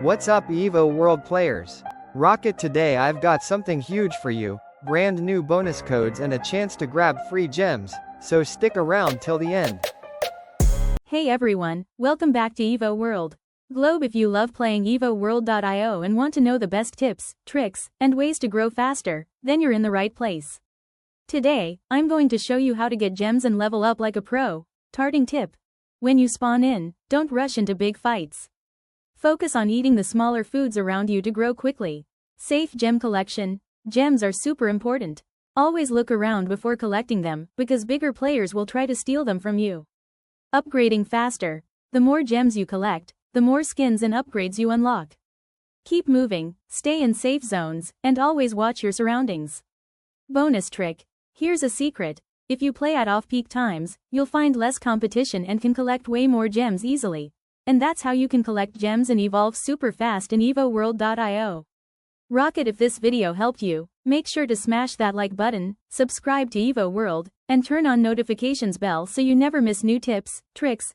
What's up EvoWorld players? Rocket, today I've got something huge for you, brand new bonus codes and a chance to grab free gems, so stick around till the end. Hey everyone, welcome back to EvoWorld. Globe, if you love playing EvoWorld.io and want to know the best tips, tricks, and ways to grow faster, then you're in the right place. Today, I'm going to show you how to get gems and level up like a pro. Starting tip. When you spawn in, don't rush into big fights. Focus on eating the smaller foods around you to grow quickly. Safe gem collection. Gems are super important. Always look around before collecting them, because bigger players will try to steal them from you. Upgrading faster. The more gems you collect, the more skins and upgrades you unlock. Keep moving, stay in safe zones, and always watch your surroundings. Bonus trick. Here's a secret. If you play at off-peak times, you'll find less competition and can collect way more gems easily. And that's how you can collect gems and evolve super fast in EvoWorld.io. Rocket, if this video helped you, make sure to smash that like button, subscribe to EvoWorld, and turn on notifications bell so you never miss new tips, tricks,